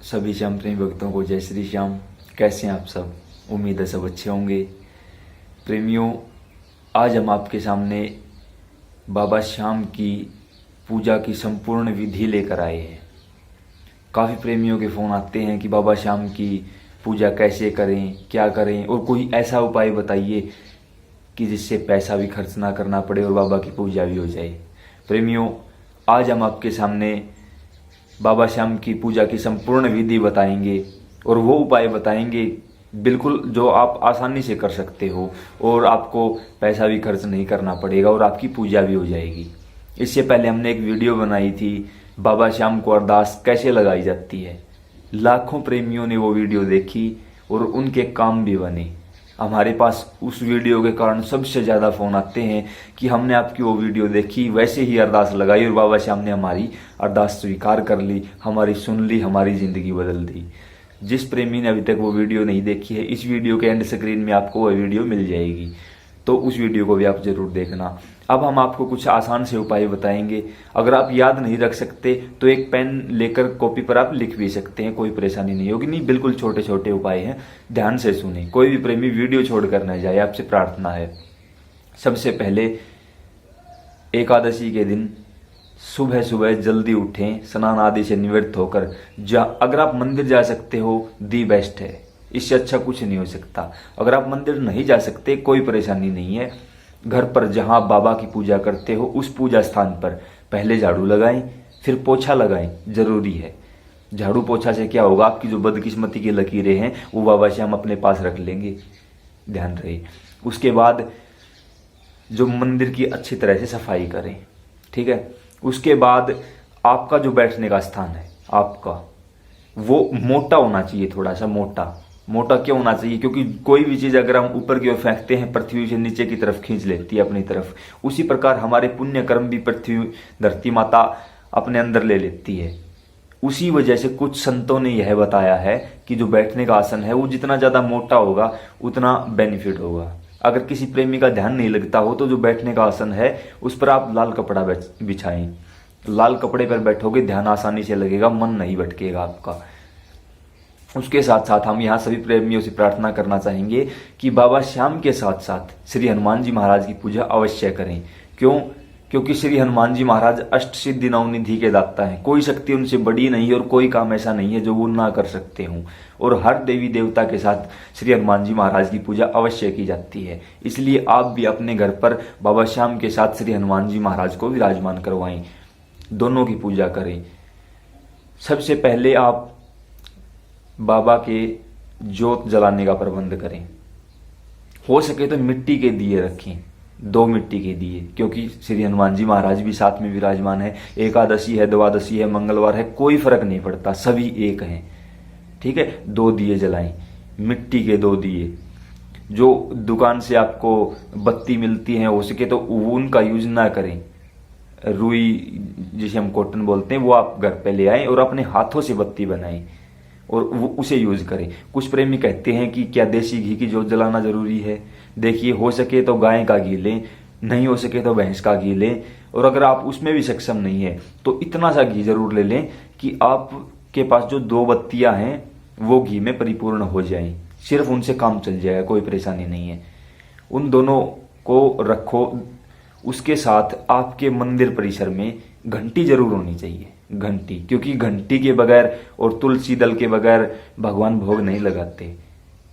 सभी श्याम प्रेमी भक्तों को जय श्री श्याम। कैसे हैं आप सब? उम्मीद है सब अच्छे होंगे। प्रेमियों, आज हम आपके सामने बाबा श्याम की पूजा की संपूर्ण विधि लेकर आए हैं। काफ़ी प्रेमियों के फ़ोन आते हैं कि बाबा श्याम की पूजा कैसे करें, क्या करें, और कोई ऐसा उपाय बताइए कि जिससे पैसा भी खर्च ना करना पड़े और बाबा की पूजा भी हो जाए। प्रेमियों, आज हम आपके सामने बाबा श्याम की पूजा की संपूर्ण विधि बताएंगे और वो उपाय बताएंगे बिल्कुल जो आप आसानी से कर सकते हो और आपको पैसा भी खर्च नहीं करना पड़ेगा और आपकी पूजा भी हो जाएगी। इससे पहले हमने एक वीडियो बनाई थी बाबा श्याम को अरदास कैसे लगाई जाती है। लाखों प्रेमियों ने वो वीडियो देखी और उनके काम भी बने। हमारे पास उस वीडियो के कारण सबसे ज़्यादा फ़ोन आते हैं कि हमने आपकी वो वीडियो देखी, वैसे ही अरदास लगाई और बाबा श्याम ने हमारी अरदास स्वीकार कर ली, हमारी सुन ली, हमारी ज़िंदगी बदल दी। जिस प्रेमी ने अभी तक वो वीडियो नहीं देखी है, इस वीडियो के एंड स्क्रीन में आपको वो वीडियो मिल जाएगी, तो उस वीडियो को भी आप ज़रूर देखना। अब हम आपको कुछ आसान से उपाय बताएंगे। अगर आप याद नहीं रख सकते तो एक पेन लेकर कॉपी पर आप लिख भी सकते हैं, कोई परेशानी नहीं होगी। नहीं, बिल्कुल छोटे छोटे उपाय हैं, ध्यान से सुने। कोई भी प्रेमी वीडियो छोड़कर न जाए, आपसे प्रार्थना है। सबसे पहले एकादशी के दिन सुबह सुबह जल्दी उठें, स्नान आदि से निवृत्त होकर अगर आप मंदिर जा सकते हो दी बेस्ट है, इससे अच्छा कुछ नहीं हो सकता। अगर आप मंदिर नहीं जा सकते कोई परेशानी नहीं है, घर पर जहां आप बाबा की पूजा करते हो उस पूजा स्थान पर पहले झाड़ू लगाएं, फिर पोछा लगाएं, जरूरी है। झाड़ू पोछा से क्या होगा, आपकी जो बदकिस्मती की लकीरें हैं वो बाबा श्याम अपने पास रख लेंगे, ध्यान रहे। उसके बाद जो मंदिर की अच्छी तरह से सफाई करें, ठीक है। उसके बाद आपका जो बैठने का स्थान है आपका, वो मोटा होना चाहिए, थोड़ा सा मोटा। मोटा क्यों होना चाहिए? क्योंकि कोई भी चीज अगर हम ऊपर की ओर फेंकते हैं पृथ्वी से नीचे की तरफ खींच लेती है अपनी तरफ। उसी प्रकार हमारे पुण्य कर्म भी पृथ्वी धरती माता अपने अंदर ले लेती है। उसी वजह से कुछ संतों ने यह बताया है कि जो बैठने का आसन है वो जितना ज्यादा मोटा होगा उतना बेनिफिट होगा। अगर किसी प्रेमी का ध्यान नहीं लगता हो तो जो बैठने का आसन है उस पर आप लाल कपड़ा बिछाएं। लाल कपड़े पर बैठोगे, ध्यान आसानी से लगेगा, मन नहीं भटकेगा आपका। उसके साथ साथ हम यहाँ सभी प्रेमियों से प्रार्थना करना चाहेंगे कि बाबा श्याम के साथ साथ श्री हनुमान जी महाराज की पूजा अवश्य करें। क्यों? क्योंकि श्री हनुमान जी महाराज अष्ट सिद्धि नवनिधि के दाता हैं। कोई शक्ति उनसे बड़ी नहीं है और कोई काम ऐसा नहीं है जो वो ना कर सकते हों। और हर देवी देवता के साथ श्री हनुमान जी महाराज की पूजा अवश्य की जाती है। इसलिए आप भी अपने घर पर बाबा श्याम के साथ श्री हनुमान जी महाराज को विराजमान करवाएं, दोनों की पूजा करें। सबसे पहले आप बाबा के जोत जलाने का प्रबंध करें। हो सके तो मिट्टी के दिए रखें, 2 मिट्टी के दिए, क्योंकि श्री हनुमान जी महाराज भी साथ में विराजमान है। एकादशी है, द्वादशी है, मंगलवार है, कोई फर्क नहीं पड़ता, सभी एक हैं, ठीक है। 2 दिए जलाएं, मिट्टी के 2 दिए। जो दुकान से आपको बत्ती मिलती है हो सके तो उनका यूज ना करें। रुई जिसे हम कॉटन बोलते हैं वो आप घर पे ले आएं और अपने हाथों से बत्ती बनाएं और वो उसे यूज करें। कुछ प्रेमी कहते हैं कि क्या देसी घी की जोत जलाना जरूरी है? देखिए, हो सके तो गाय का घी लें, नहीं हो सके तो भैंस का घी लें, और अगर आप उसमें भी सक्षम नहीं है तो इतना सा घी जरूर ले लें कि आपके पास जो 2 बत्तियां हैं वो घी में परिपूर्ण हो जाएं। सिर्फ उनसे काम चल जाएगा, कोई परेशानी नहीं है। उन दोनों को रखो। उसके साथ आपके मंदिर परिसर में घंटी जरूर होनी चाहिए, घंटी, क्योंकि घंटी के बगैर और तुलसी दल के बगैर भगवान भोग नहीं लगाते।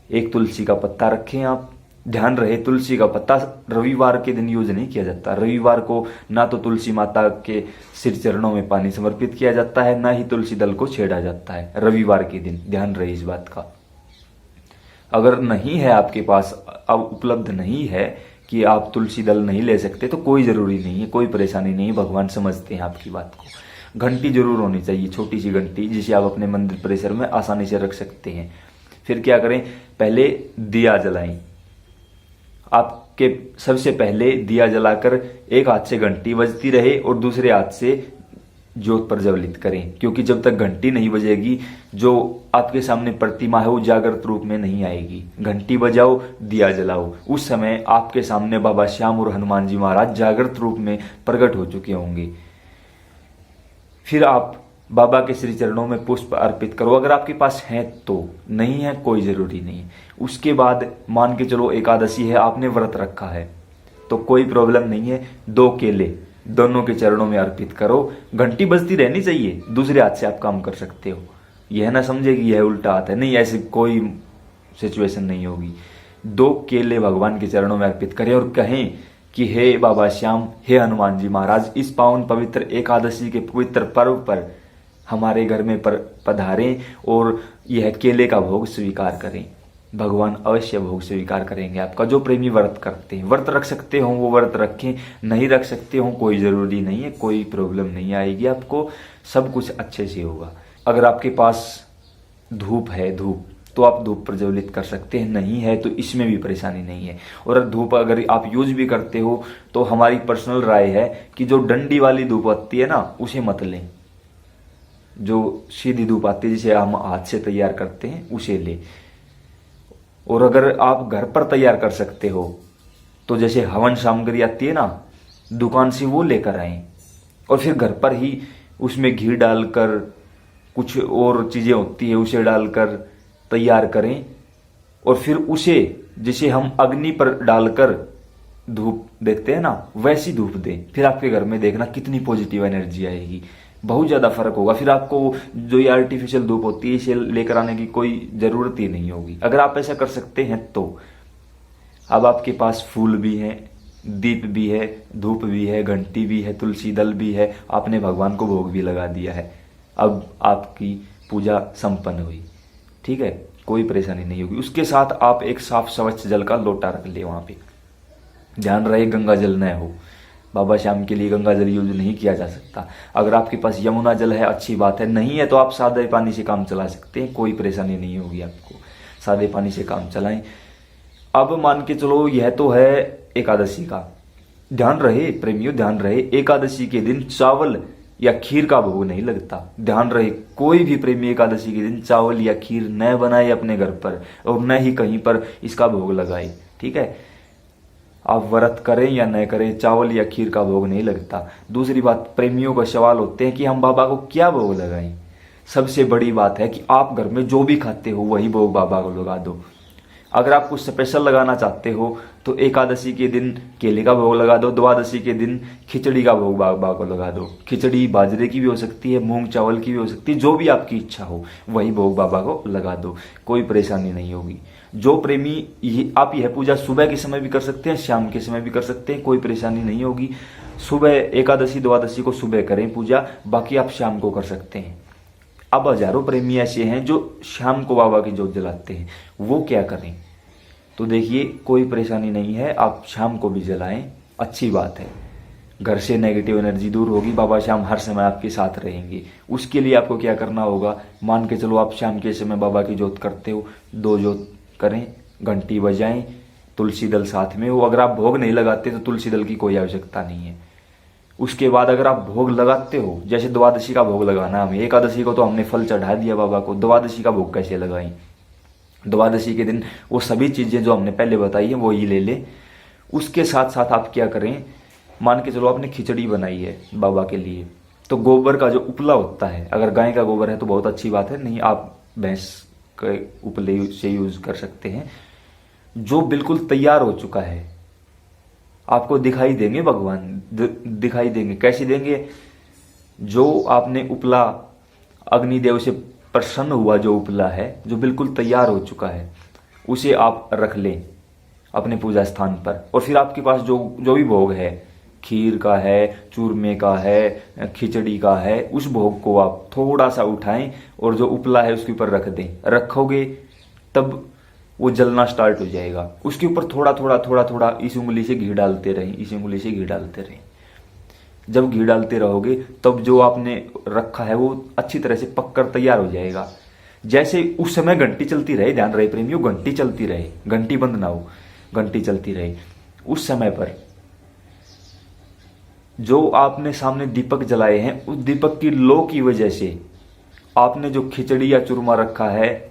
एक तुलसी का पत्ता रखें आप। ध्यान रहे, तुलसी का पत्ता रविवार के दिन यूज नहीं किया जाता। रविवार को ना तो तुलसी माता के सिर चरणों में पानी समर्पित किया जाता है, ना ही तुलसी दल को छेड़ा जाता है रविवार के दिन। ध्यान रहे इस बात का। अगर नहीं है आपके पास, अब उपलब्ध नहीं है कि आप तुलसी दल नहीं ले सकते तो कोई जरूरी नहीं है, कोई परेशानी नहीं है, भगवान समझते हैं आपकी बात को। घंटी जरूर होनी चाहिए, छोटी सी घंटी, जिसे आप अपने मंदिर परिसर में आसानी से रख सकते हैं। फिर क्या करें, पहले दिया जलाएं। आपके सबसे पहले दिया जलाकर एक हाथ से घंटी बजती रहे और दूसरे हाथ से ज्योत प्रज्वलित करें, क्योंकि जब तक घंटी नहीं बजेगी जो आपके सामने प्रतिमा है वो जागृत रूप में नहीं आएगी। घंटी बजाओ, दिया जलाओ, उस समय आपके सामने बाबा श्याम और हनुमान जी महाराज जागृत रूप में प्रकट हो चुके होंगे। फिर आप बाबा के श्री चरणों में पुष्प अर्पित करो, अगर आपके पास है तो, नहीं है कोई जरूरी नहीं है। उसके बाद मान के चलो एकादशी है, आपने व्रत रखा है तो कोई प्रॉब्लम नहीं है, 2 केले दोनों के चरणों में अर्पित करो। घंटी बजती रहनी चाहिए, दूसरे हाथ से आप काम कर सकते हो, यह ना समझे कि यह उल्टा हाथ है, नहीं, ऐसी कोई सिचुएशन नहीं होगी। 2 केले भगवान के चरणों में अर्पित करें और कहें कि हे बाबा श्याम, हे हनुमान जी महाराज, इस पावन पवित्र एकादशी के पवित्र पर्व पर हमारे घर में पधारें और यह केले का भोग स्वीकार करें। भगवान अवश्य भोग स्वीकार करेंगे आपका। जो प्रेमी व्रत करते हैं, व्रत रख सकते हो वो व्रत रखें, नहीं रख सकते हो कोई ज़रूरी नहीं है, कोई प्रॉब्लम नहीं आएगी आपको, सब कुछ अच्छे से होगा। अगर आपके पास धूप है, धूप तो आप धूप प्रज्वलित कर सकते हैं, नहीं है तो इसमें भी परेशानी नहीं है। और धूप अगर आप यूज भी करते हो तो हमारी पर्सनल राय है कि जो डंडी वाली धूप आती है ना, उसे मत लें। जो सीधी धूप आती है जिसे हम हाथ से तैयार करते हैं उसे ले। और अगर आप घर पर तैयार कर सकते हो तो जैसे हवन सामग्री आती है ना दुकान से, वो लेकर आए और फिर घर पर ही उसमें घी डालकर, कुछ और चीजें होती है उसे डालकर तैयार करें और फिर उसे जिसे हम अग्नि पर डालकर धूप देखते हैं ना, वैसी धूप दें। फिर आपके घर में देखना कितनी पॉजिटिव एनर्जी आएगी, बहुत ज्यादा फर्क होगा। फिर आपको जो ये आर्टिफिशियल धूप होती है इसे लेकर आने की कोई जरूरत ही नहीं होगी, अगर आप ऐसा कर सकते हैं तो। अब आपके पास फूल भी हैं, दीप भी है, धूप भी है, घंटी भी है, तुलसी दल भी है, आपने भगवान को भोग भी लगा दिया है। अब आपकी पूजा संपन्न हुई, ठीक है, कोई परेशानी नहीं होगी। उसके साथ आप एक साफ स्वच्छ जल का लोटा रख ले वहां पे, ध्यान रहे गंगा जल न हो। बाबा श्याम के लिए गंगा जल यूज नहीं किया जा सकता। अगर आपके पास यमुना जल है अच्छी बात है, नहीं है तो आप सादे पानी से काम चला सकते हैं, कोई परेशानी नहीं होगी आपको, सादे पानी से काम चलाएं। अब मान के चलो यह तो है एकादशी का। ध्यान रहे प्रेमियों, ध्यान रहे एकादशी के दिन चावल या खीर का भोग नहीं लगता। ध्यान रहे कोई भी प्रेमी एकादशी के दिन चावल या खीर न बनाए अपने घर पर और न ही कहीं पर इसका भोग लगाए, ठीक है। आप व्रत करें या न करें, चावल या खीर का भोग नहीं लगता। दूसरी बात, प्रेमियों का सवाल होते हैं कि हम बाबा को क्या भोग लगाएं। सबसे बड़ी बात है कि आप घर में जो भी खाते हो वही भोग बाबा को लगा दो। अगर आप कुछ स्पेशल लगाना चाहते हो तो एकादशी के दिन केले का भोग लगा दो, द्वादशी के दिन खिचड़ी का भोग बाबा को लगा दो। खिचड़ी बाजरे की भी हो सकती है, मूंग चावल की भी हो सकती है, जो भी आपकी इच्छा हो वही भोग बाबा को लगा दो, कोई परेशानी नहीं होगी। जो प्रेमी आप यह पूजा सुबह के समय भी कर सकते हैं, शाम के समय भी कर सकते हैं, कोई परेशानी नहीं होगी। सुबह एकादशी द्वादशी को सुबह करें पूजा, बाकी आप शाम को कर सकते हैं। अब हजारों प्रेमी ऐसे हैं जो शाम को बाबा की जोत जलाते हैं, वो क्या करें? तो देखिए कोई परेशानी नहीं है, आप शाम को भी जलाएं, अच्छी बात है। घर से नेगेटिव एनर्जी दूर होगी, बाबा श्याम हर समय आपके साथ रहेंगे। उसके लिए आपको क्या करना होगा, मान के चलो आप शाम के समय बाबा की जोत करते हो, 2 जोत करें, घंटी बजाएं, तुलसी दल साथ में हो। अगर आप भोग नहीं लगाते तो तुलसी दल की कोई आवश्यकता नहीं है। उसके बाद अगर आप भोग लगाते हो, जैसे द्वादशी का भोग लगाना हमें, एकादशी को तो हमने फल चढ़ा दिया बाबा को, द्वादशी का भोग कैसे लगाएं? द्वादशी के दिन वो सभी चीजें जो हमने पहले बताई है वो ही ले ले। उसके साथ साथ आप क्या करें, मान के चलो आपने खिचड़ी बनाई है बाबा के लिए, तो गोबर का जो उपला होता है, अगर गाय का गोबर है तो बहुत अच्छी बात है, नहीं आप भैंस के उपले से यूज कर सकते हैं। जो बिल्कुल तैयार हो चुका है, आपको दिखाई देंगे भगवान, दिखाई देंगे। कैसे देंगे? जो आपने उपला अग्निदेव से प्रसन्न हुआ, जो उपला है जो बिल्कुल तैयार हो चुका है, उसे आप रख लें अपने पूजा स्थान पर। और फिर आपके पास जो भी भोग है, खीर का है, चूरमे का है, खिचड़ी का है, उस भोग को आप थोड़ा सा उठाएं और जो उपला है उसके ऊपर रख दें। रखोगे तब वो जलना स्टार्ट हो जाएगा। उसके ऊपर थोड़ा थोड़ा थोड़ा थोड़ा इस उंगली से घी डालते रहें, इस उंगली से घी डालते रहें। जब घी डालते रहोगे तब जो आपने रखा है वो अच्छी तरह से पककर तैयार हो जाएगा। जैसे उस समय घंटी चलती रहे, ध्यान रहे प्रेमियों, घंटी चलती रहे, घंटी बंद ना हो, घंटी चलती रहे। उस समय पर जो आपने सामने दीपक जलाए हैं, उस दीपक की लो की वजह से आपने जो खिचड़ी या चूरमा रखा है,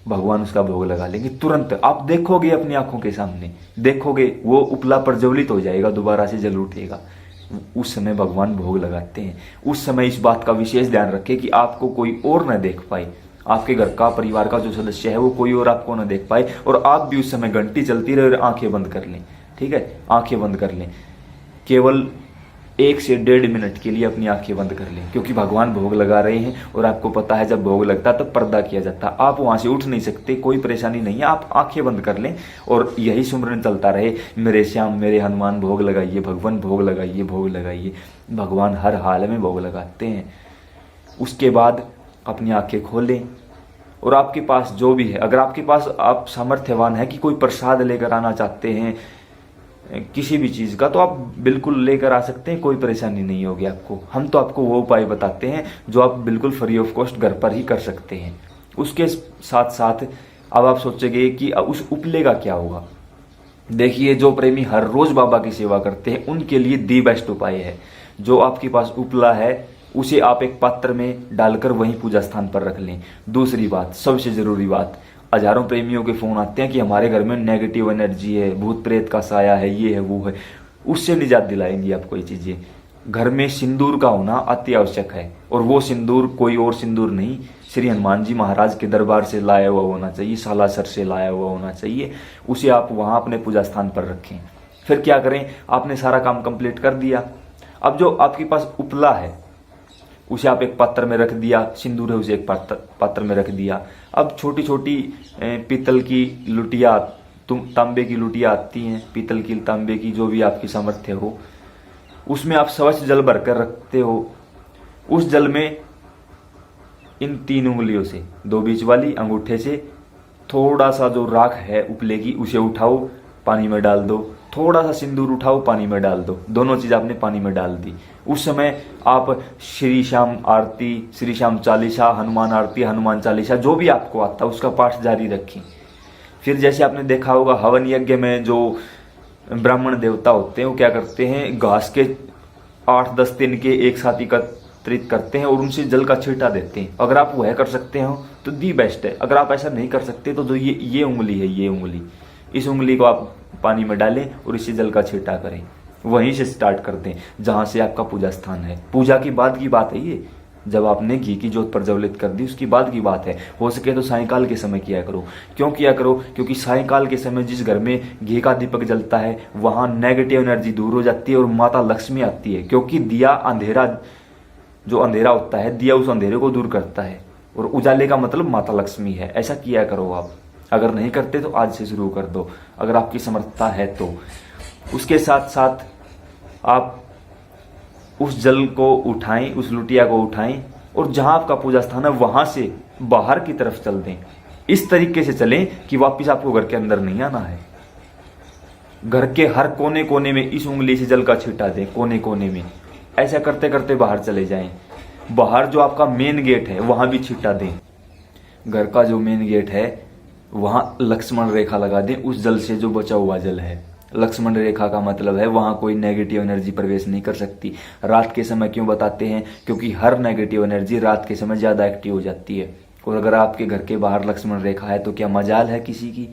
भगवान उसका भोग लगा लेंगे तुरंत। आप देखोगे अपनी आंखों के सामने, देखोगे वो उपला प्रज्वलित हो जाएगा, दोबारा से जल उठेगा। उस समय भगवान भोग लगाते हैं। उस समय इस बात का विशेष ध्यान रखें कि आपको कोई और न देख पाए, आपके घर का परिवार का जो सदस्य है वो कोई और आपको न देख पाए, और आप भी उस समय घंटी चलती रहे और आंखें बंद कर लें। ठीक है, आंखें बंद कर लें, केवल 1 से 1.5 मिनट के लिए अपनी आंखें बंद कर लें, क्योंकि भगवान भोग लगा रहे हैं और आपको पता है जब भोग लगता है तब पर्दा किया जाता है, आप वहां से उठ नहीं सकते, कोई परेशानी नहीं है, आप आंखें बंद कर लें और यही सुमरन चलता रहे, मेरे श्याम मेरे हनुमान भोग लगाइए, भगवान भोग लगाइए, भोग लगाइए। भगवान हर हाल में भोग लगाते हैं। उसके बाद अपनी आंखें खोलें और आपके पास जो भी है, अगर आपके पास आप सामर्थ्यवान है कि कोई प्रसाद लेकर आना चाहते हैं किसी भी चीज का, तो आप बिल्कुल लेकर आ सकते हैं, कोई परेशानी नहीं होगी आपको। हम तो आपको वो उपाय बताते हैं जो आप बिल्कुल फ्री ऑफ कॉस्ट घर पर ही कर सकते हैं। उसके साथ साथ अब आप सोचेंगे कि उस उपले का क्या होगा। देखिए, जो प्रेमी हर रोज बाबा की सेवा करते हैं उनके लिए दी बेस्ट उपाय है, जो आपके पास उपला है उसे आप एक पात्र में डालकर वहीं पूजा स्थान पर रख लें। दूसरी बात, सबसे जरूरी बात, हजारों प्रेमियों के फोन आते हैं कि हमारे घर में नेगेटिव एनर्जी है, भूत प्रेत का साया है, ये है वो है, उससे निजात दिलाएंगी आपको ये चीजें। घर में सिंदूर का होना अति आवश्यक है, और वो सिंदूर कोई और सिंदूर नहीं, श्री हनुमान जी महाराज के दरबार से लाया हुआ होना चाहिए, सालासर से लाया हुआ होना चाहिए। उसे आप वहां अपने पूजा स्थान पर रखें। फिर क्या करें, आपने सारा काम कंप्लीट कर दिया। अब जो आपके पास उपला है उसे आप एक पात्र में रख दिया, सिंदूर है उसे एक पात्र में रख दिया। अब छोटी छोटी पीतल की लुटिया, तांबे की लुटिया आती हैं, पीतल की, तांबे की, जो भी आपकी सामर्थ्य हो, उसमें आप स्वच्छ जल भरकर रखते हो। उस जल में इन 3 उंगलियों से, 2 बीच वाली अंगूठे से थोड़ा सा जो राख है उपले की उसे उठाओ, पानी में डाल दो, थोड़ा सा सिंदूर उठाओ, पानी में डाल दो, दोनों चीज आपने पानी में डाल दी। उस समय आप श्री श्याम आरती, श्री श्याम चालीसा, हनुमान आरती, हनुमान चालीसा, जो भी आपको आता है उसका पाठ जारी रखें। फिर जैसे आपने देखा होगा हवन यज्ञ में जो ब्राह्मण देवता होते हैं वो क्या करते हैं, घास के 8-10 दिन के एक साथ एकत्रित करते हैं और उनसे जल का छींटा देते हैं। अगर आप वह कर सकते हो तो दी बेस्ट है। अगर आप ऐसा नहीं कर सकते तो जो ये उंगली है, ये उंगली, इस उंगली को आप पानी में डालें और इससे जल का छींटा करें, वहीं से स्टार्ट कर दें जहां से आपका पूजा स्थान है। पूजा की बाद की बात है ये, जब आपने घी की जोत प्रज्वलित कर दी उसकी बाद की बात है। हो सके तो सायंकाल के समय किया करो। क्यों किया करो? क्योंकि सायंकाल के समय जिस घर में घी का दीपक जलता है वहां नेगेटिव एनर्जी दूर हो जाती है और माता लक्ष्मी आती है। क्योंकि दिया अंधेरा, जो अंधेरा होता है, दिया उस अंधेरे को दूर करता है और उजाले का मतलब माता लक्ष्मी है। ऐसा किया करो आप। अगर नहीं करते तो आज से शुरू कर दो, अगर आपकी समर्थता है तो। उसके साथ साथ आप उस जल को उठाएं, उस लुटिया को उठाएं और जहां आपका पूजा स्थान है वहां से बाहर की तरफ चल दें। इस तरीके से चलें कि वापस आपको घर के अंदर नहीं आना है। घर के हर कोने कोने में इस उंगली से जल का छींटा दें, कोने कोने में। ऐसा करते करते बाहर चले जाएं। बाहर जो आपका मेन गेट है वहां भी छींटा दें। घर का जो मेन गेट है वहां लक्ष्मण रेखा लगा दें, उस जल से जो बचा हुआ जल है। लक्ष्मण रेखा का मतलब है वहां कोई नेगेटिव एनर्जी प्रवेश नहीं कर सकती। रात के समय क्यों बताते हैं? क्योंकि हर नेगेटिव एनर्जी रात के समय ज्यादा एक्टिव हो जाती है। और अगर आपके घर के बाहर लक्ष्मण रेखा है तो क्या मजाल है किसी की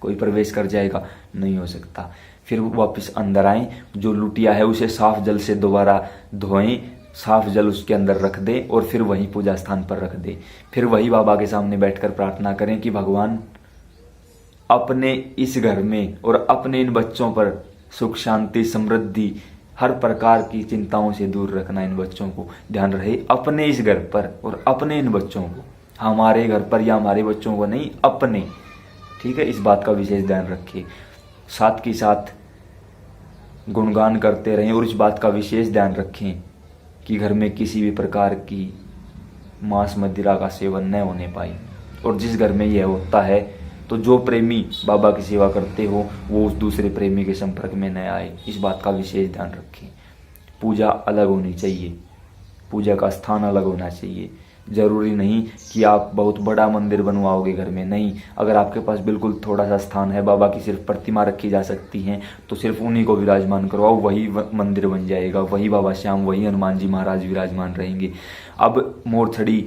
कोई प्रवेश कर जाएगा? नहीं हो सकता। फिर वापस अंदर आए, जो लुटिया है उसे साफ जल से दोबारा धोएं, साफ जल उसके अंदर रख दें और फिर वही पूजा स्थान पर रख दें। फिर वही बाबा के सामने बैठकर प्रार्थना करें कि भगवान अपने इस घर में और अपने इन बच्चों पर सुख शांति समृद्धि हर प्रकार की चिंताओं से दूर रखना। इन बच्चों को ध्यान रहे अपने इस घर पर और अपने इन बच्चों को, हमारे घर पर या हमारे बच्चों को नहीं, अपने। ठीक है, इस बात का विशेष ध्यान रखिए। साथ के साथ गुणगान करते रहें और इस बात का विशेष ध्यान रखें कि घर में किसी भी प्रकार की मांस मदिरा का सेवन न होने पाए। और जिस घर में यह होता है तो जो प्रेमी बाबा की सेवा करते हो वो उस दूसरे प्रेमी के संपर्क में न आए। इस बात का विशेष ध्यान रखें। पूजा अलग होनी चाहिए, पूजा का स्थान अलग होना चाहिए। जरूरी नहीं कि आप बहुत बड़ा मंदिर बनवाओगे घर में, नहीं। अगर आपके पास बिल्कुल थोड़ा सा स्थान है, बाबा की सिर्फ प्रतिमा रखी जा सकती है, तो सिर्फ उन्हीं को विराजमान करवाओ, वही मंदिर बन जाएगा। वही बाबा श्याम, वही हनुमान जी महाराज विराजमान रहेंगे। अब मोरछड़ी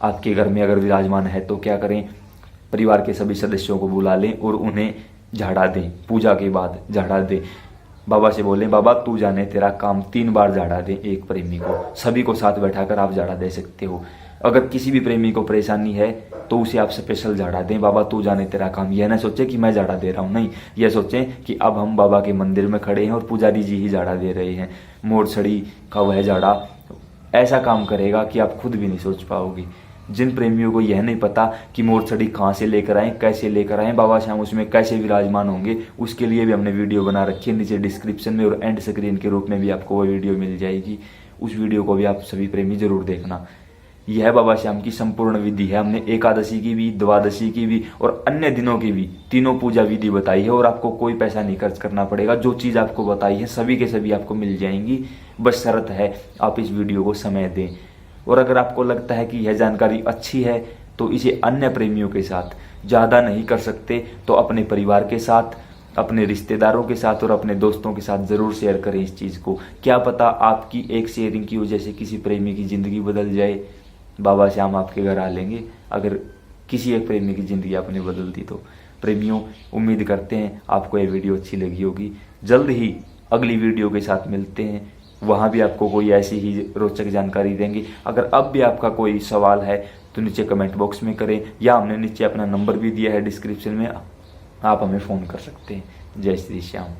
आपके घर में अगर विराजमान है तो क्या करें? परिवार के सभी सदस्यों को बुला लें और उन्हें झाड़ा दें। पूजा के बाद झाड़ा दें। बाबा से बोले बाबा तू जाने तेरा काम, 3 बार झाड़ा दे एक प्रेमी को। सभी को साथ बैठाकर आप झाड़ा दे सकते हो। अगर किसी भी प्रेमी को परेशानी है तो उसे आप स्पेशल झाड़ा दें, बाबा तू जाने तेरा काम। यह ना सोचे कि मैं झाड़ा दे रहा हूँ, नहीं, यह सोचें कि अब हम बाबा के मंदिर में खड़े हैं और पुजारी जी ही झाड़ा दे रहे हैं। मोरछड़ी का वह झाड़ा ऐसा काम करेगा कि आप खुद भी नहीं सोच पाओगे। जिन प्रेमियों को यह नहीं पता कि मोरछड़ी कहाँ से लेकर आए, कैसे लेकर आए, बाबा श्याम उसमें कैसे विराजमान होंगे, उसके लिए भी हमने वीडियो बना रखी है। नीचे डिस्क्रिप्शन में और एंड स्क्रीन के रूप में भी आपको वो वीडियो मिल जाएगी। उस वीडियो को भी आप सभी प्रेमी जरूर देखना। यह बाबा श्याम की संपूर्ण विधि है। हमने एकादशी की भी, द्वादशी की भी और अन्य दिनों की भी तीनों पूजा विधि बताई है और आपको कोई पैसा नहीं खर्च करना पड़ेगा। जो चीज़ आपको बताई है सभी के सभी आपको मिल जाएंगी। बस शर्त है आप इस वीडियो को समय दें। और अगर आपको लगता है कि यह जानकारी अच्छी है तो इसे अन्य प्रेमियों के साथ, ज़्यादा नहीं कर सकते तो अपने परिवार के साथ, अपने रिश्तेदारों के साथ और अपने दोस्तों के साथ ज़रूर शेयर करें इस चीज़ को। क्या पता आपकी एक शेयरिंग की वजह से किसी प्रेमी की ज़िंदगी बदल जाए। बाबा श्याम आपके घर आ लेंगे अगर किसी एक प्रेमी की ज़िंदगी आपने बदल दी तो। प्रेमियों, उम्मीद करते हैं आपको ये वीडियो अच्छी लगी होगी। जल्द ही अगली वीडियो के साथ मिलते हैं, वहाँ भी आपको कोई ऐसी ही रोचक जानकारी देंगे। अगर अब भी आपका कोई सवाल है तो नीचे कमेंट बॉक्स में करें, या हमने नीचे अपना नंबर भी दिया है डिस्क्रिप्शन में, आप हमें फ़ोन कर सकते हैं। जय श्री श्याम।